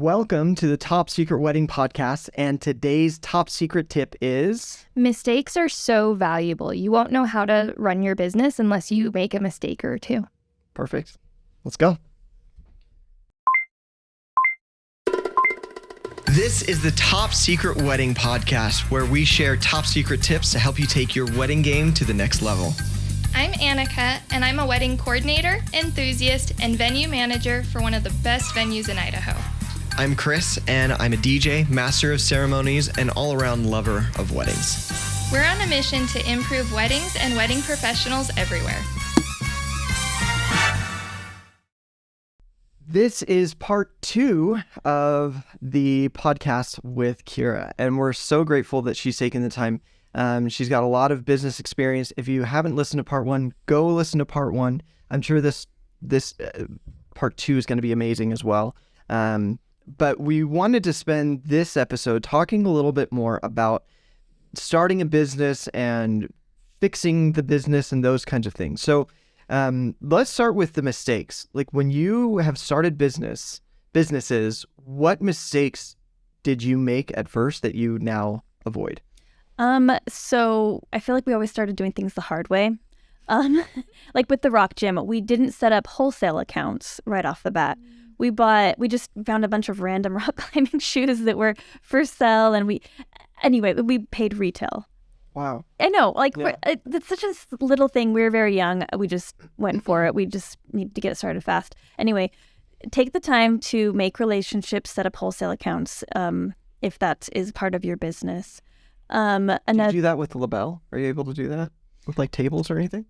Welcome to the Top Secret Wedding Podcast, and today's top secret tip is... Mistakes are so valuable. You won't know how to run your business unless you make a mistake or two. Perfect. Let's go. This is the Top Secret Wedding Podcast, where we share top secret tips to help you take your wedding game to the next level. I'm Annika, and I'm a wedding coordinator, enthusiast, and venue manager for one of the best venues in Idaho. I'm Chris, and I'm a DJ, master of ceremonies, and all-around lover of weddings. We're on a mission to improve weddings and wedding professionals everywhere. This is part 2 of the podcast with Kira, and we're so grateful that she's taken the time. She's got a lot of business experience. If you haven't listened to part 1, go listen to part 1. I'm sure this part 2 is going to be amazing as well. But we wanted to spend this episode talking a little bit more about starting a business and fixing the business and those kinds of things. So let's start with the mistakes. Like, when you have started businesses, what mistakes did you make at first that you now avoid? So I feel like we always started doing things the hard way. Like with the rock gym, we didn't set up wholesale accounts right off the bat. We just found a bunch of random rock climbing shoes that were for sale, and we paid retail. Wow. I know, that's such a little thing. We were very young. We just went for it. We just need to get started fast. Anyway, take the time to make relationships, set up wholesale accounts, if that is part of your business. Do you do that with LaBelle? Are you able to do that with like tables or anything?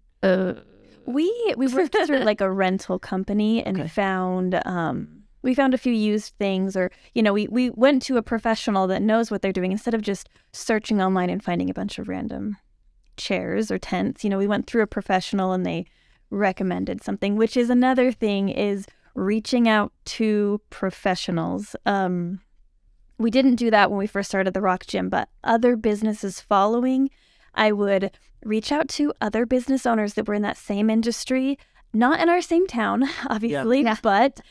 We worked through like a rental company and found a few used things, or we went to a professional that knows what they're doing instead of just searching online and finding a bunch of random chairs or tents. We went through a professional and they recommended something, which is another thing, is reaching out to professionals. We didn't do that when we first started the rock gym, but other businesses following, I would reach out to other business owners that were in that same industry, not in our same town, obviously, but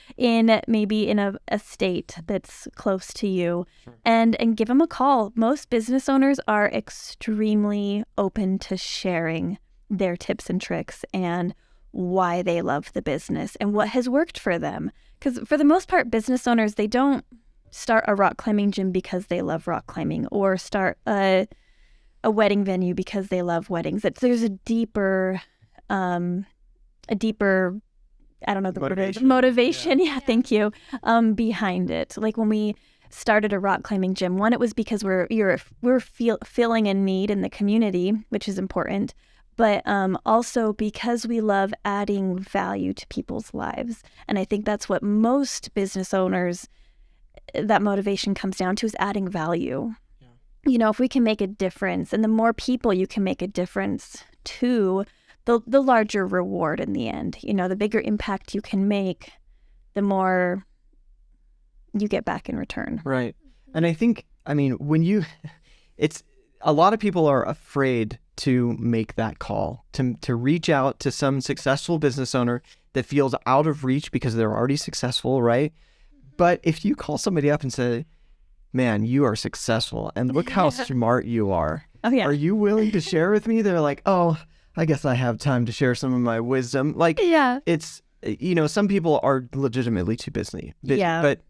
maybe in a state that's close to you, and give them a call. Most business owners are extremely open to sharing their tips and tricks and why they love the business and what has worked for them. Because for the most part, business owners, they don't start a rock climbing gym because they love rock climbing, or start a wedding venue because they love weddings. There's a deeper, I don't know the word, motivation. Yeah, thank you. Behind it. Like when we started a rock climbing gym, one, it was because we're feeling a need in the community, which is important, but also because we love adding value to people's lives. And I think that's what most business owners, that motivation comes down to, is adding value. If we can make a difference, and the more people you can make a difference to, the larger reward in the end. The bigger impact you can make, the more you get back in return. Right. And I think, it's a lot of people are afraid to make that call, to reach out to some successful business owner that feels out of reach because they're already successful, right? But if you call somebody up and say, man, you are successful and look how smart you are. Oh, yeah. Are you willing to share with me? They're like, oh, I guess I have time to share some of my wisdom. It's, some people are legitimately too busy. But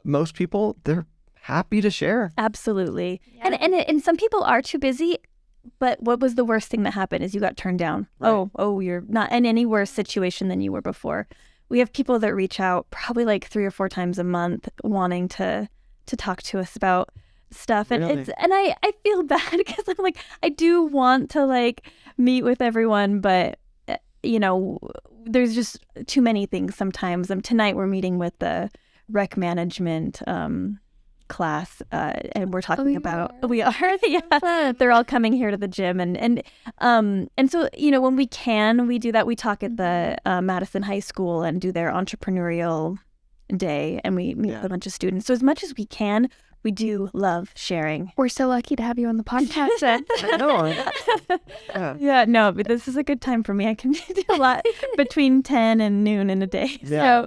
most people, they're happy to share. Absolutely. Yeah. And some people are too busy, but what was the worst thing that happened is you got turned down. Right. Oh, you're not in any worse situation than you were before. We have people that reach out probably like 3 or 4 times a month wanting to talk to us about stuff, and really? I feel bad because I'm like, I do want to meet with everyone, but there's just too many things sometimes. Tonight we're meeting with the rec management class, and we're talking about we are they're all coming here to the gym, and so when we can, we do that. We talk at the Madison High School and do their entrepreneurial day, and we meet with a bunch of students. So as much as we can, we do love sharing. We're so lucky to have you on the podcast. I know. Yeah, no, but this is a good time for me. I can do a lot between 10 and noon in a day. Yeah.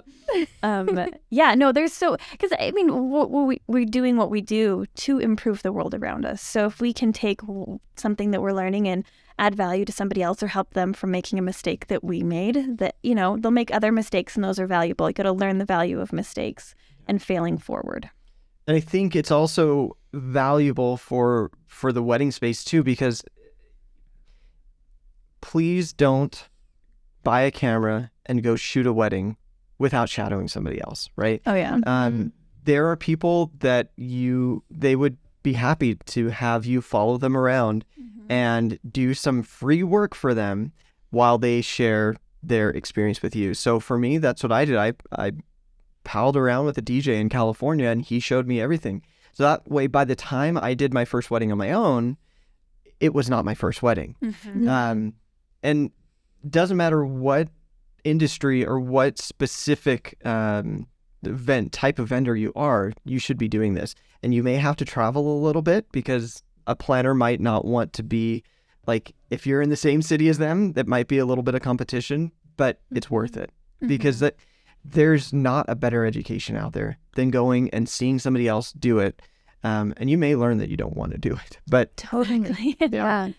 So, because I mean, we're doing what we do to improve the world around us. So if we can take something that we're learning and add value to somebody else or help them from making a mistake that we made, that, they'll make other mistakes and those are valuable. You got to learn the value of mistakes and failing forward. And I think it's also valuable for the wedding space too, because please don't buy a camera and go shoot a wedding without shadowing somebody else, right? Oh yeah. There are people that they would be happy to have you follow them around and do some free work for them while they share their experience with you. So for me, that's what I did. I palled around with a DJ in California and he showed me everything. So that way, by the time I did my first wedding on my own, it was not my first wedding. And doesn't matter what industry or what specific type of vendor you are, you should be doing this. And you may have to travel a little bit because a planner might not want to be like, if you're in the same city as them, that might be a little bit of competition, but it's worth it because there's not a better education out there than going and seeing somebody else do it. And you may learn that you don't want to do it, but totally. Yeah.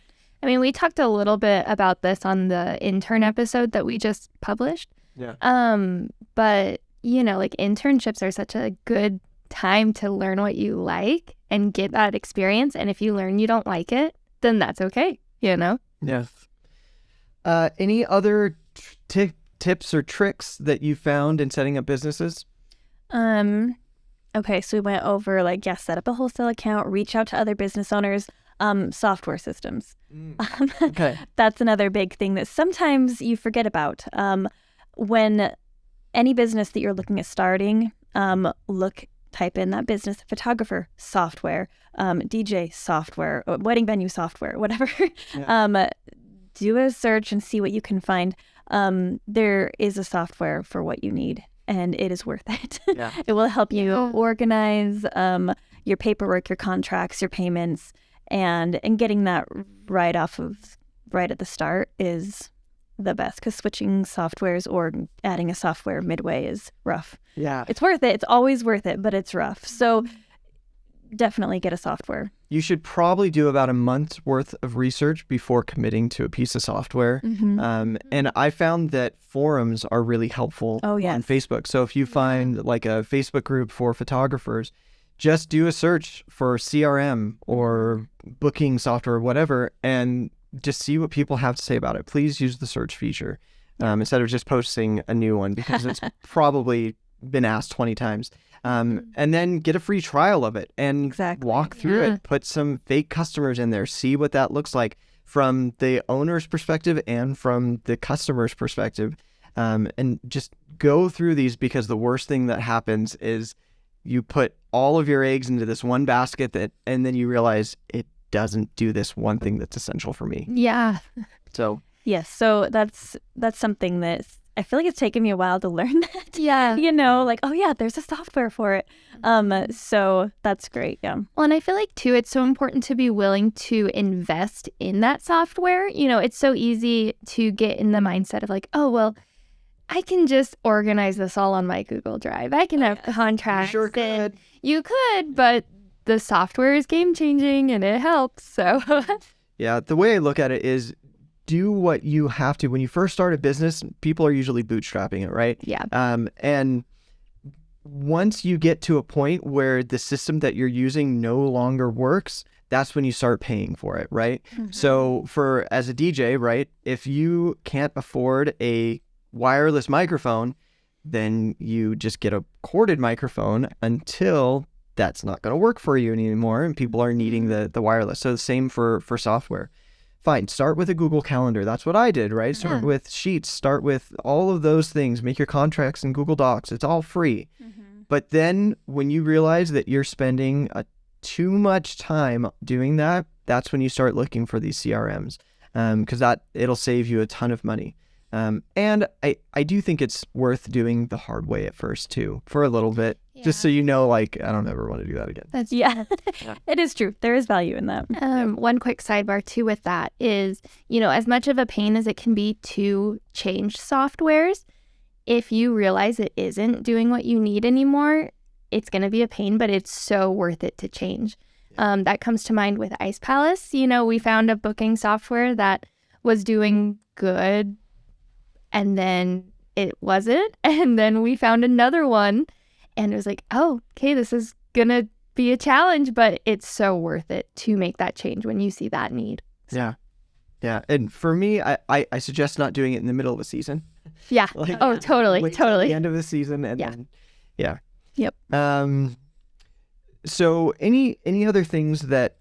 I mean, we talked a little bit about this on the intern episode that we just published. Yeah. But like internships are such a good time to learn what you like and get that experience. And if you learn you don't like it, then that's okay, Yeah. Any other tips or tricks that you found in setting up businesses? Okay, so we went over set up a wholesale account, reach out to other business owners, software systems. Okay. That's another big thing that sometimes you forget about. When any business that you're looking at starting, type in that business, photographer software, DJ software, wedding venue software, whatever. Yeah. Do a search and see what you can find. There is a software for what you need, and it is worth it. Yeah. It will help you organize your paperwork, your contracts, your payments, and getting that right at the start is the best, because switching softwares or adding a software midway is rough. Yeah. It's worth it. It's always worth it, but it's rough. So definitely get a software. You should probably do about a month's worth of research before committing to a piece of software. And I found that forums are really helpful on Facebook. So if you find like a Facebook group for photographers, just do a search for CRM or booking software or whatever, and just see what people have to say about it. Please use the search feature instead of just posting a new one, because it's probably been asked 20 times. And then get a free trial of it and walk through it. Put some fake customers in there. See what that looks like from the owner's perspective and from the customer's perspective. And just go through these, because the worst thing that happens is you put all of your eggs into this one basket and then you realize it doesn't do this one thing that's essential for me. Yeah. So yes, so that's something that I feel like it's taken me a while to learn that. Yeah. There's a software for it. So that's great. Yeah. Well, and I feel like too, it's so important to be willing to invest in that software. It's so easy to get in the mindset of like, oh, well, I can just organize this all on my Google Drive. I can have contracts. You sure could. You could, but the software is game changing and it helps. So yeah, the way I look at it is do what you have to. When you first start a business, people are usually bootstrapping it, right? Yeah. And once you get to a point where the system that you're using no longer works, that's when you start paying for it, right? So as a DJ, right, if you can't afford a wireless microphone, then you just get a corded microphone until that's not going to work for you anymore, and people are needing the wireless. So the same for software. Fine, start with a Google Calendar. That's what I did, right? Start with Sheets, start with all of those things, make your contracts in Google Docs. It's all free. But then when you realize that you're spending too much time doing that, that's when you start looking for these CRMs, because it'll save you a ton of money. And I do think it's worth doing the hard way at first too, for a little bit, just so Yeah. you know, like, I don't ever want to do that again. That's Yeah, it is true. There is value in that. One quick sidebar too with that is, as much of a pain as it can be to change softwares, if you realize it isn't doing what you need anymore, it's going to be a pain, but it's so worth it to change. That comes to mind with Ice Palace. We found a booking software that was doing good, and then it wasn't. And then we found another one, and it was like, oh, okay, this is going to be a challenge, but it's so worth it to make that change when you see that need. Yeah. Yeah. And for me, I suggest not doing it in the middle of a season. Yeah. Like, Oh, totally. wait till Totally. the end of the season and Yeah. then, yeah. Yep. So any other things that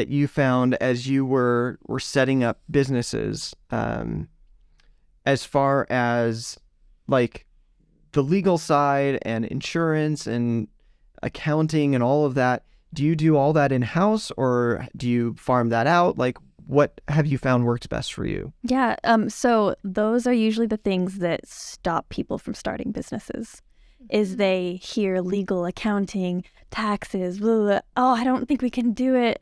you found as you were setting up businesses, as far as like the legal side and insurance and accounting and all of that? Do you do all that in-house, or do you farm that out? Like, what have you found works best for you? Yeah. So those are usually the things that stop people from starting businesses. Is they hear legal, accounting, taxes, blah, blah, blah. Oh, I don't think we can do it,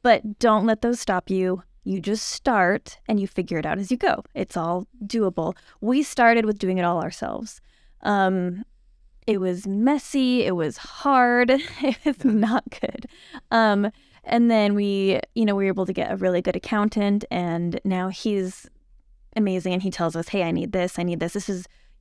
but don't let those stop you. You just start and you figure it out as you go. It's all doable. We started with doing it all ourselves. It was messy. It was hard. It was not good. And then we were able to get a really good accountant, and now he's amazing. And he tells us, hey, I need this.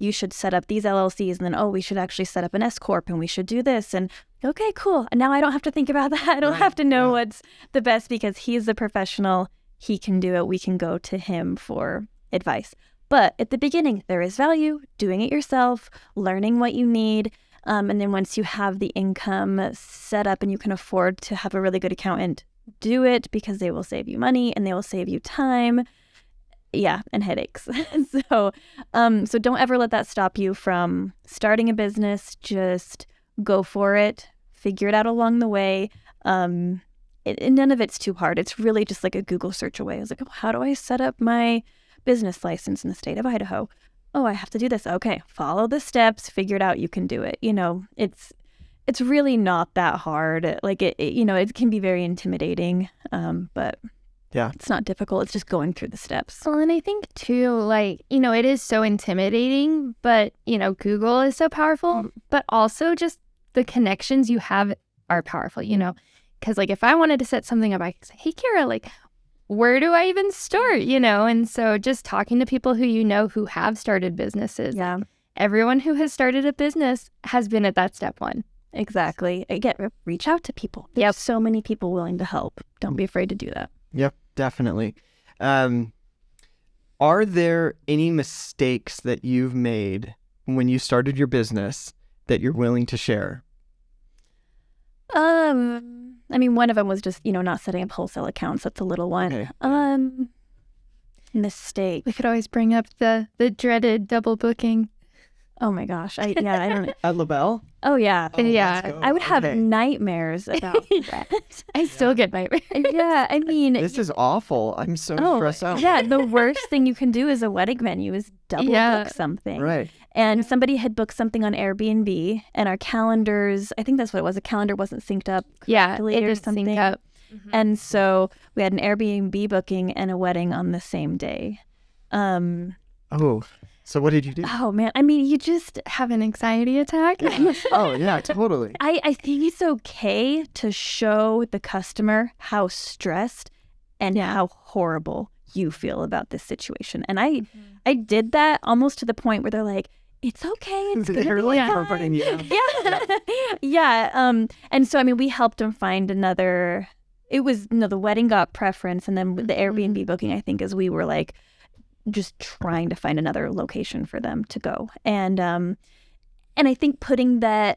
You should set up these LLCs, and then, we should actually set up an S Corp, and we should do this. And okay, cool. And now I don't have to think about that. I don't have to know what's the best, because he's a professional. He can do it. We can go to him for advice. But at the beginning, there is value doing it yourself, learning what you need. And then once you have the income set up and you can afford to have a really good accountant, do it, because they will save you money and they will save you time. Yeah, and headaches. So don't ever let that stop you from starting a business. Just go for it. Figure it out along the way. None of it's too hard. It's really just like a Google search away. I was like, how do I set up my business license in the state of Idaho? Oh, I have to do this. Okay, follow the steps. Figure it out. You can do it. It's really not that hard. Like it can be very intimidating. But Yeah. it's not difficult. It's just going through the steps. Well, and I think too, it is so intimidating, but, Google is so powerful, but also just the connections you have are powerful, because if I wanted to set something up, I could say, hey, Kira, where do I even start, And so just talking to people who have started businesses. Yeah, Everyone who has started a business has been at that step one. exactly. Again, reach out to people. There's so many people willing to help. Don't be afraid to do that. Yep, definitely. Are there any mistakes that you've made when you started your business that you're willing to share? One of them was just, not setting up wholesale accounts. That's a little one. Okay. Mistake. We could always bring up the dreaded double booking. Oh my gosh. I don't. At LaBelle? Oh yeah. Yeah. let's go. I would have Okay. nightmares about that. I still get nightmares. Yeah. This is awful. I'm so stressed out. Yeah. The worst thing you can do as a wedding venue is double book something. Right. And somebody had booked something on Airbnb, and our calendars, I think that's what it was. A calendar wasn't synced up. Yeah, correctly it or didn't sync something. up. And so we had an Airbnb booking and a wedding on the same day. Oh, so what did you do? Oh man, you just Have an anxiety attack. Oh, yeah, totally. I think it's okay to show the customer how stressed and how horrible you feel about this situation. And I did that almost to the point where they're like, it's okay. It's gonna They're be like fine." comforting you. Yeah. Yeah. And so, we helped them find another, it was, the wedding got preference, and then the Airbnb booking, I think, is we were like just trying to find another location for them to go. And I think putting a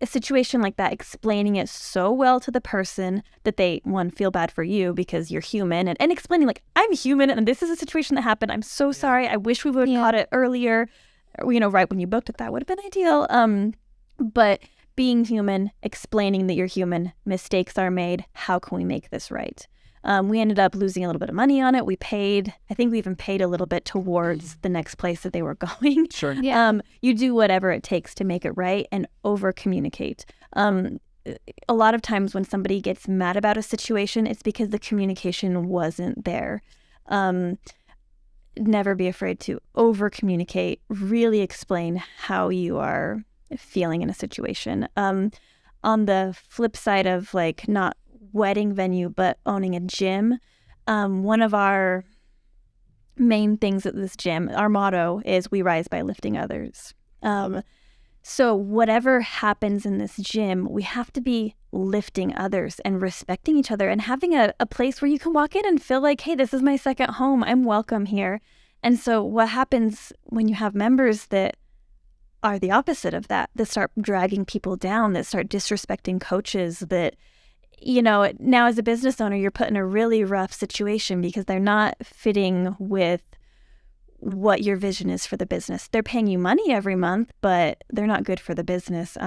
situation like that, explaining it so well to the person that they, one, feel bad for you because you're human, and explaining I'm human and this is a situation that happened. I'm so sorry. I wish we would have caught it earlier, right when you booked it. That would have been ideal. But being human, explaining that you're human, mistakes are made. How can we make this right? We ended up losing a little bit of money on it. I think we even paid a little bit towards the next place that they were going. Sure. Yeah. You do whatever it takes to make it right and over communicate. A lot of times when somebody gets mad about a situation, it's because the communication wasn't there. Never be afraid to over communicate, really explain how you are feeling in a situation. On the flip side of like not wedding venue, but owning a gym, one of our main things at this gym, our motto is we rise by lifting others. So whatever happens in this gym, we have to be lifting others and respecting each other and having a place where you can walk in and feel like, hey, this is my second home. I'm welcome here. And so what happens when you have members that are the opposite of that start dragging people down, that start disrespecting coaches, that, now as a business owner, you're put in a really rough situation because they're not fitting with what your vision is for the business. They're paying you money every month, but they're not good for the business.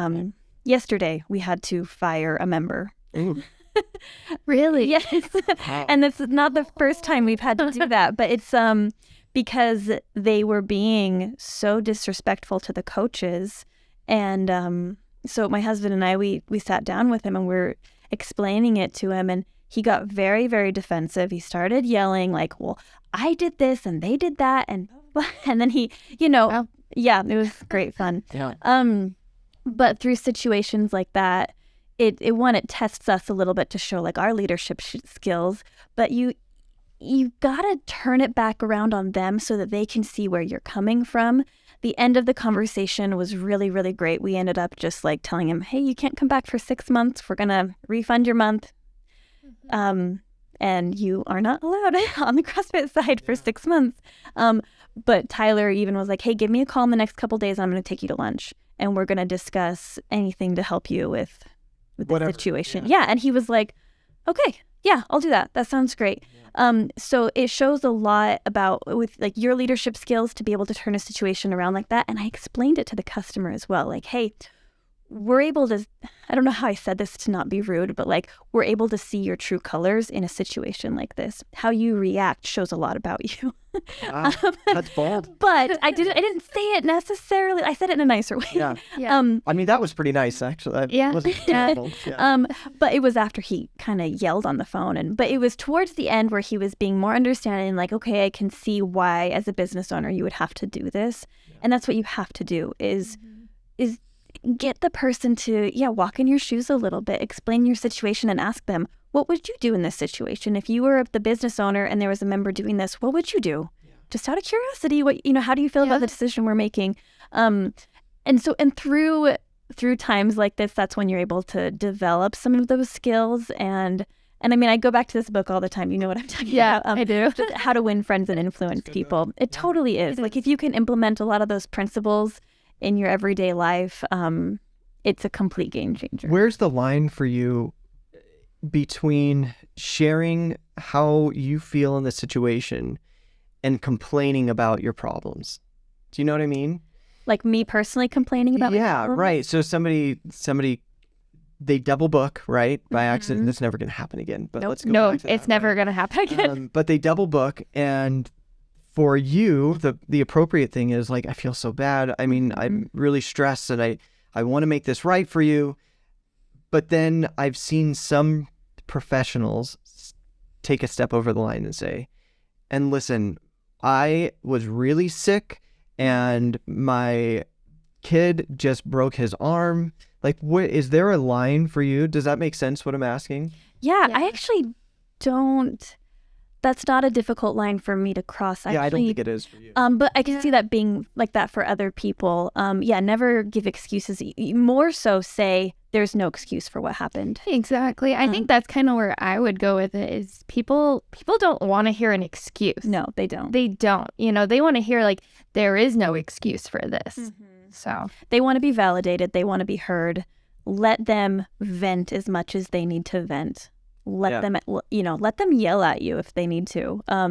Yesterday, we had to fire a member. Ooh. Really? Yes. And this is not the first time we've had to do that, but it's because they were being so disrespectful to the coaches. And so my husband and I, we sat down with him and we're explaining it to him, and he got very, very defensive. He started yelling like, well, I did this and they did that. And then he, Wow. Yeah, it was great fun. Yeah. But through situations like that, it tests us a little bit to show like our leadership skills, but you gotta turn it back around on them so that they can see where you're coming from. The end of the conversation was really, really great. We ended up just like telling him, hey, you can't come back for 6 months. We're gonna refund your month. And you are not allowed on the CrossFit side for 6 months. But Tyler even was like, hey, give me a call in the next couple days. I'm going to take you to lunch and we're going to discuss anything to help you with the situation. Yeah. And he was like, okay, yeah, I'll do that. That sounds great. So it shows a lot about with like your leadership skills to be able to turn a situation around like that. And I explained it to the customer as well. Like, hey, we're able to, I don't know how I said this to not be rude, but like we're able to see your true colors in a situation like this. How you react shows a lot about you. Wow, that's bold. But I didn't say it necessarily. I said it in a nicer way. Yeah. Yeah. I mean, that was pretty nice, actually. That Yeah. wasn't terrible. Yeah. But it was after he kind of yelled on the phone, but it was towards the end where he was being more understanding, like, okay, I can see why as a business owner you would have to do this. And that's what you have to do is get the person to, walk in your shoes a little bit, explain your situation and ask them, what would you do in this situation? If you were the business owner and there was a member doing this, what would you do? Yeah. Just out of curiosity, how do you feel about the decision we're making? And through times like this, that's when you're able to develop some of those skills. And I mean, I go back to this book all the time. You know what I'm talking about? I do. Just How to Win Friends and Influence People. It totally is. Like if you can implement a lot of those principles in your everyday life, it's a complete game changer. Where's the line for you between sharing how you feel in the situation and complaining about your problems? Do you know what I mean? Like me personally complaining about my problems? Right. So somebody they double book, right? By accident. That's never going to happen again. But let's go back to that, it's never going to happen again. But they double book, and for you, the appropriate thing is like, I feel so bad. I mean, I'm really stressed and I want to make this right for you. But then I've seen some professionals take a step over the line and say, and listen, I was really sick and my kid just broke his arm. Like, is there a line for you? Does that make sense what I'm asking? Yeah. I actually don't. That's not a difficult line for me to cross. Actually. Yeah, I don't think it is for you. But I can see that being like that for other people. Never give excuses. More so say there's no excuse for what happened. Exactly. I think that's kind of where I would go with it is people don't want to hear an excuse. No, they don't. They don't. They want to hear like there is no excuse for this. So they want to be validated. They want to be heard. Let them vent as much as they need to vent. Let them yell at you if they need to. I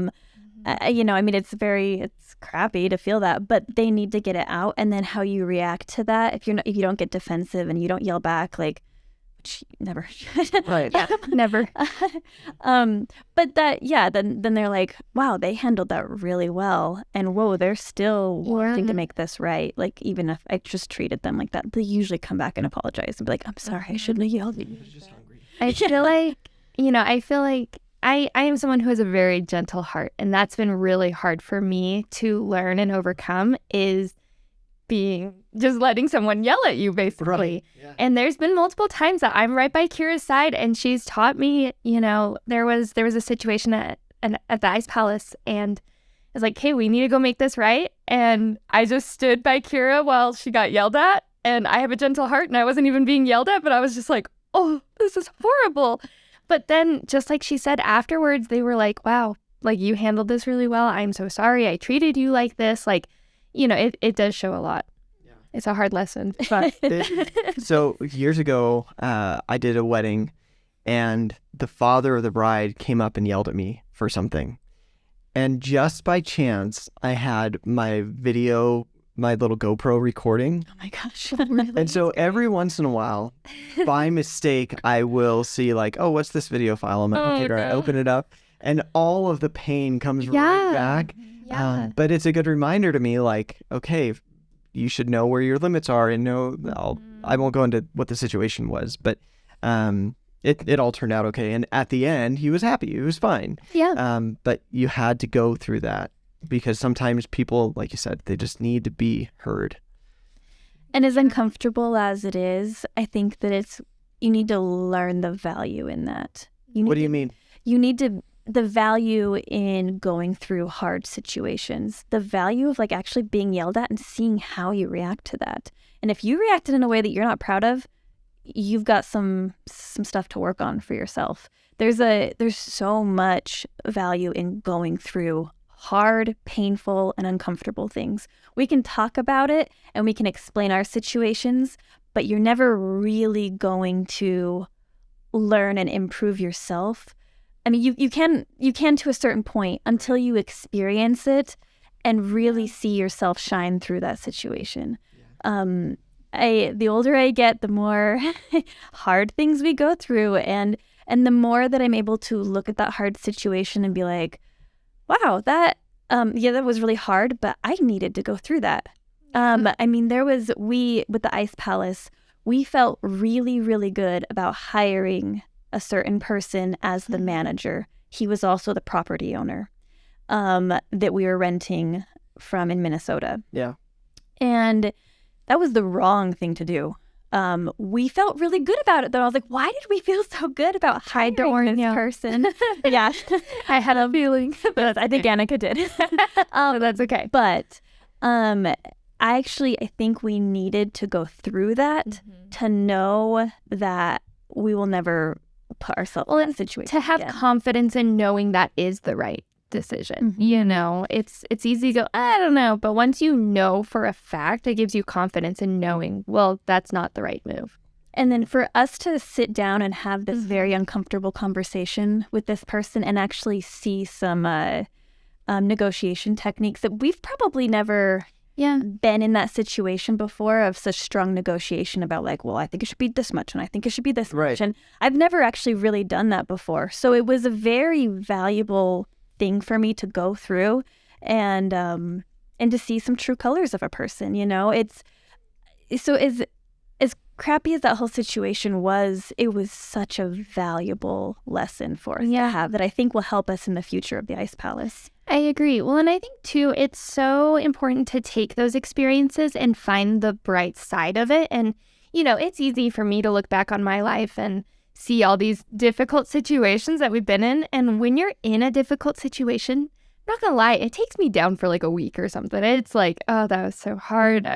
mean, it's crappy to feel that, but they need to get it out. And then how you react to that, if you don't get defensive and you don't yell back, like, which you never should. Right. Yeah, never. But that, then they're like, wow, they handled that really well. And whoa, they're still wanting to make this right. Like, even if I just treated them like that, they usually come back and apologize and be like, I'm sorry, I shouldn't have yelled at you. I feel like, I am someone who has a very gentle heart, and that's been really hard for me to learn and overcome, is just letting someone yell at you, basically. Right. Yeah. And there's been multiple times that I'm right by Kira's side, and she's taught me, there was a situation at the Ice Palace, and it's like, hey, we need to go make this right. And I just stood by Kira while she got yelled at, and I have a gentle heart, and I wasn't even being yelled at, but I was just like, oh, this is horrible. But then, just like she said afterwards, they were like, wow, like, you handled this really well. I'm so sorry I treated you like this. Like, it does show a lot. Yeah. It's a hard lesson. But So years ago, I did a wedding, and the father of the bride came up and yelled at me for something. And just by chance, I had my little GoPro recording. Oh my gosh. Really? And so every once in a while, by mistake, I will see like, oh, what's this video file on my computer? I open it up, and all of the pain comes right back. Yeah. But it's a good reminder to me, like, okay, you should know where your limits are, and I won't go into what the situation was, but it all turned out okay. And at the end, he was happy. He was fine. Yeah. But you had to go through that, because sometimes people, like you said, they just need to be heard. And as uncomfortable as it is, I think that you need to learn the value in that. What do you mean? You need the value in going through hard situations, the value of like actually being yelled at and seeing how you react to that. And if you reacted in a way that you're not proud of, you've got some stuff to work on for yourself. There's so much value in going through hard, painful, and uncomfortable things. We can talk about it and we can explain our situations, but you're never really going to learn and improve yourself. I mean, you can to a certain point until you experience it and really see yourself shine through that situation. The older I get, the more hard things we go through, and the more that I'm able to look at that hard situation and be like, wow, that was really hard, but I needed to go through that. I mean, with the Ice Palace, we felt really, really good about hiring a certain person as the manager. He was also the property owner that we were renting from in Minnesota. Yeah. And that was the wrong thing to do. We felt really good about it, though. I was like, why did we feel so good about hiring this person? Yeah. I had a feeling. I think Annika did. That's okay. But I think we needed to go through that to know that we will never put ourselves in that situation to have confidence in knowing that is the right decision. It's easy to go, I don't know, but once you know for a fact, it gives you confidence in knowing, well, that's not the right move. And then for us to sit down and have this very uncomfortable conversation with this person and actually see some negotiation techniques that we've probably never been in that situation before, of such strong negotiation about like, well, I think it should be this much and I think it should be this much. And I've never actually really done that before. So it was a very valuable thing for me to go through and to see some true colors of a person. It's so as crappy as that whole situation was, it was such a valuable lesson for us to have that I think will help us in the future of the Ice Palace. I agree. Well, and I think too, it's so important to take those experiences and find the bright side of it. And, it's easy for me to look back on my life and see all these difficult situations that we've been in. And when you're in a difficult situation, I'm not gonna lie, it takes me down for like a week or something. It's like, oh, that was so hard.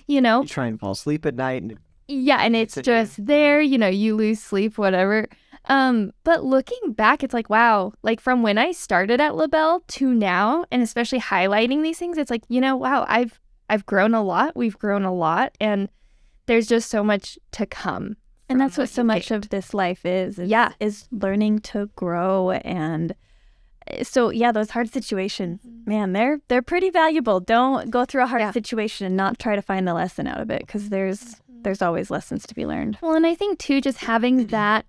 You try and fall asleep at night. And it's just there, you lose sleep, whatever. But looking back, it's like, wow, like from when I started at LaBelle to now, and especially highlighting these things, it's like, wow, I've grown a lot. We've grown a lot, and there's just so much to come. And that's what so much of this life is learning to grow and So yeah, those hard situations, man, they're pretty valuable. Don't go through a hard situation and not try to find the lesson out of it, because there's always lessons to be learned. Well, and I think too, just having that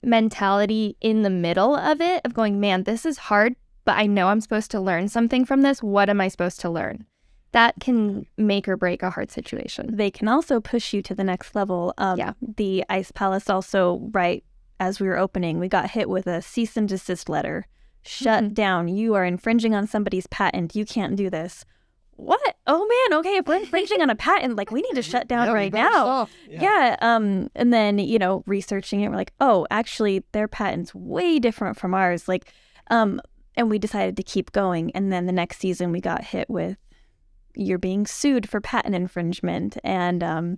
mentality in the middle of it, of going, man, this is hard, but I know I'm supposed to learn something from this. What am I supposed to learn? That can make or break a hard situation. They can also push you to the next level. The Ice Palace also, right as we were opening, we got hit with a cease and desist letter. Shut down. You are infringing on somebody's patent. You can't do this. What? Oh man, okay, if we're infringing on a patent, like, we need to shut down right now. And then, researching it, we're like, oh, actually their patent's way different from ours. Like, and we decided to keep going. And then the next season we got hit with, you're being sued for patent infringement and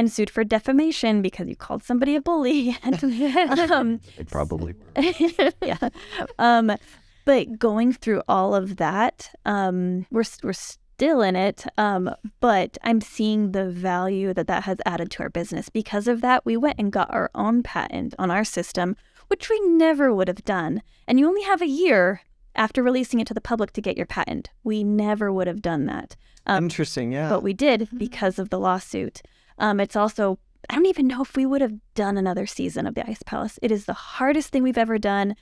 sued for defamation because you called somebody a bully. They probably were. But going through all of that, we're still in it. But I'm seeing the value that has added to our business. Because of that, we went and got our own patent on our system, which we never would have done. And you only have a year after releasing it to the public to get your patent. We never would have done that. Interesting, yeah. But we did because of the lawsuit. It's also, I don't even know if we would have done another season of the Ice Palace. It is the hardest thing we've ever done.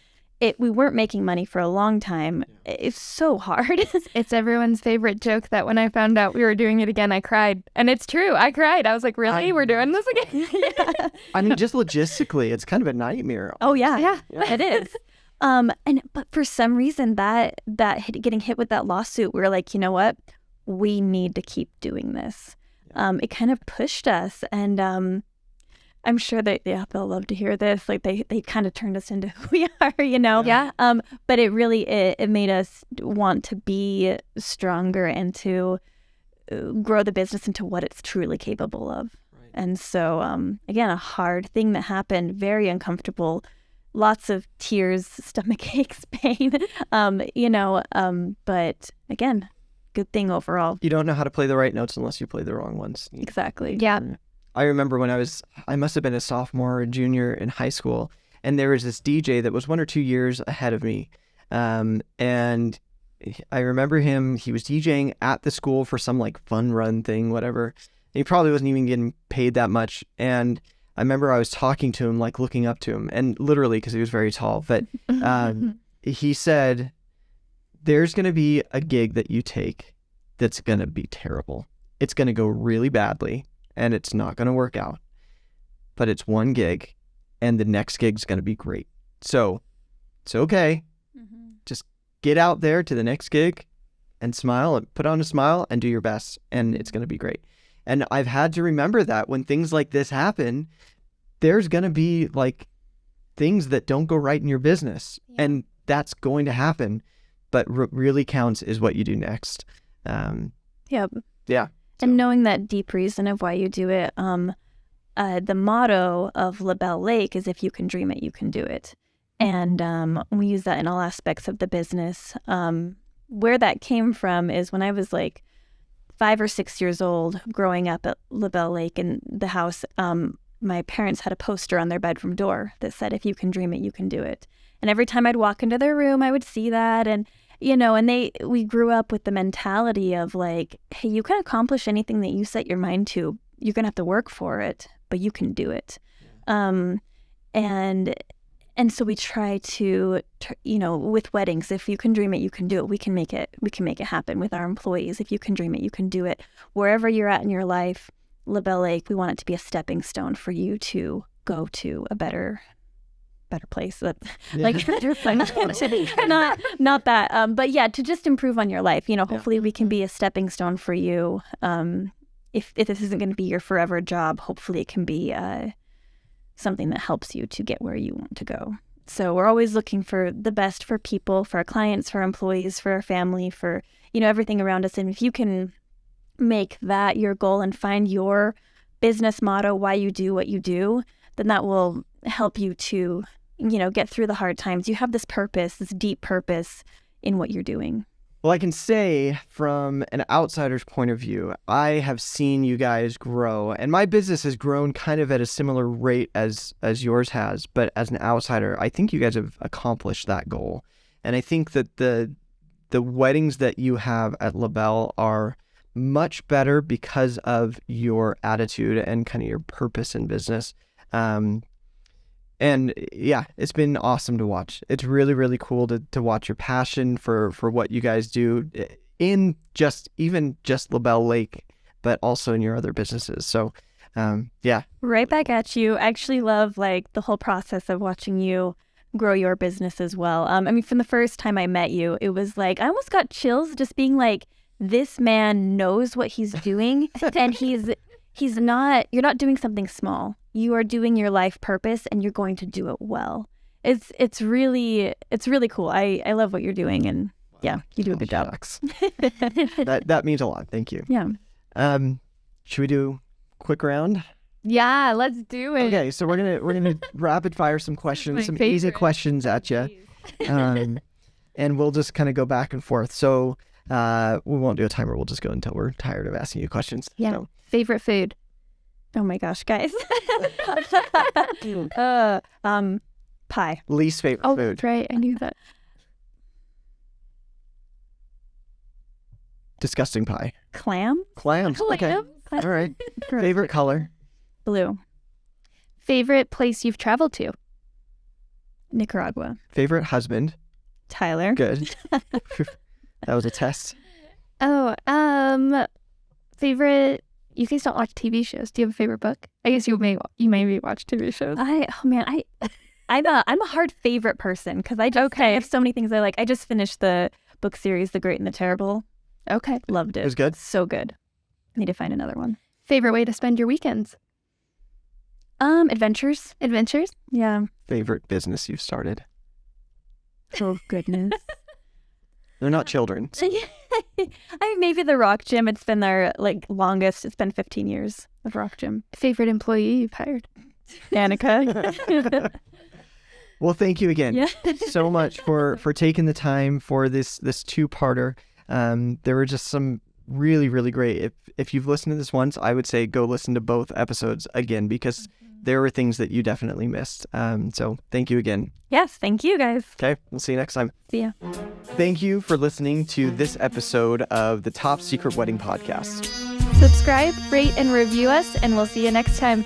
We weren't making money for a long time. It's so hard. It's everyone's favorite joke that when I found out we were doing it again, I cried. And it's true. I cried. I was like, really? We're doing this again? I mean, just logistically, it's kind of a nightmare. Oh, yeah. It is. But for some reason, getting hit with that lawsuit, we were like, you know what? We need to keep doing this. It kind of pushed us, and I'm sure that they'll love to hear this. Like, they kind of turned us into who we are, Yeah. But it really it made us want to be stronger and to grow the business into what it's truly capable of. Right. And so again, a hard thing that happened, very uncomfortable. Lots of tears, stomach aches, pain, but again, good thing overall. You don't know how to play the right notes unless you play the wrong ones. Exactly. Yeah. I remember when I must have been a sophomore or junior in high school, and there was this DJ that was 1 or 2 years ahead of me. And I remember he was DJing at the school for some like fun run thing, whatever. He probably wasn't even getting paid that much. And I remember I was talking to him, like looking up to him, and literally because he was very tall, but he said, there's going to be a gig that you take that's going to be terrible. It's going to go really badly and it's not going to work out, but it's one gig and the next gig's going to be great. So it's okay. Just get out there to the next gig and smile and put on a smile and do your best, and it's going to be great. And I've had to remember that when things like this happen, there's going to be like things that don't go right in your business, and that's going to happen. But what really counts is what you do next. Yeah. So. And knowing that deep reason of why you do it, the motto of LaBelle Lake is, if you can dream it, you can do it. And we use that in all aspects of the business. Where that came from is when I was like 5 or 6 years old, growing up at LaBelle Lake in the house, my parents had a poster on their bedroom door that said, if you can dream it, you can do it. And every time I'd walk into their room, I would see that. And, we grew up with the mentality of like, hey, you can accomplish anything that you set your mind to. You're going to have to work for it, but you can do it. And so we try to, with weddings, if you can dream it, you can do it. We can make it happen with our employees. If you can dream it, you can do it. Wherever you're at in your life, LaBelle Lake, we want it to be a stepping stone for you to go to a better place. Not that, but yeah, to just improve on your life. Hopefully we can be a stepping stone for you. If this isn't going to be your forever job, hopefully it can be something that helps you to get where you want to go. So we're always looking for the best for people, for our clients, for our employees, for our family, for everything around us. And if you can make that your goal and find your business motto, why you do what you do, then that will help you to, get through the hard times. You have this purpose, this deep purpose in what you're doing. Well, I can say from an outsider's point of view, I have seen you guys grow, and my business has grown kind of at a similar rate as yours has. But as an outsider, I think you guys have accomplished that goal. And I think that the weddings that you have at LaBelle are much better because of your attitude and kind of your purpose in business. And yeah, it's been awesome to watch. It's really, really cool to watch your passion for what you guys do in even just LaBelle Lake, but also in your other businesses. So yeah. Right back at you. I actually love like the whole process of watching you grow your business as well. I mean, from the first time I met you, it was like, I almost got chills just being like, this man knows what he's doing and you're not doing something small. You are doing your life purpose and you're going to do it well. It's really cool. I love what you're doing, and yeah, you do a good job. That means a lot. Thank you. Yeah. Should we do a quick round? Yeah, let's do it. Okay, so we're gonna rapid fire some questions, some easy questions at you, and we'll just kind of go back and forth. So we won't do a timer. We'll just go until we're tired of asking you questions. Yeah. So. Favorite food? Oh my gosh, guys. Pie. Least favorite Oh, food? that's right. I knew that. Disgusting pie. Clam. Clams. Okay. All right. Favorite color? Blue. Favorite place you've traveled to? Nicaragua. Favorite husband? Tyler. Good. That was a test. Oh, favorite. You guys don't watch TV shows. Do you have a favorite book? I guess you maybe watch TV shows. I'm a hard favorite person because I have so many things I like. I just finished the book series The Great and the Terrible. Okay. Loved it. It was good? So good. Need to find another one. Favorite way to spend your weekends? Adventures. Adventures? Yeah. Favorite business you've started? Oh goodness. They're not children. Maybe the Rock Gym. It's been their longest. It's been 15 years of Rock Gym. Favorite employee you've hired? Annika. Well, thank you again so much for taking the time for this two-parter. There were just some really, really great. If you've listened to this once, I would say go listen to both episodes again because there were things that you definitely missed. So thank you again. Yes, thank you guys. Okay, we'll see you next time. See ya. Thank you for listening to this episode of the Top Secret Wedding Podcast. Subscribe, rate, and review us, and we'll see you next time.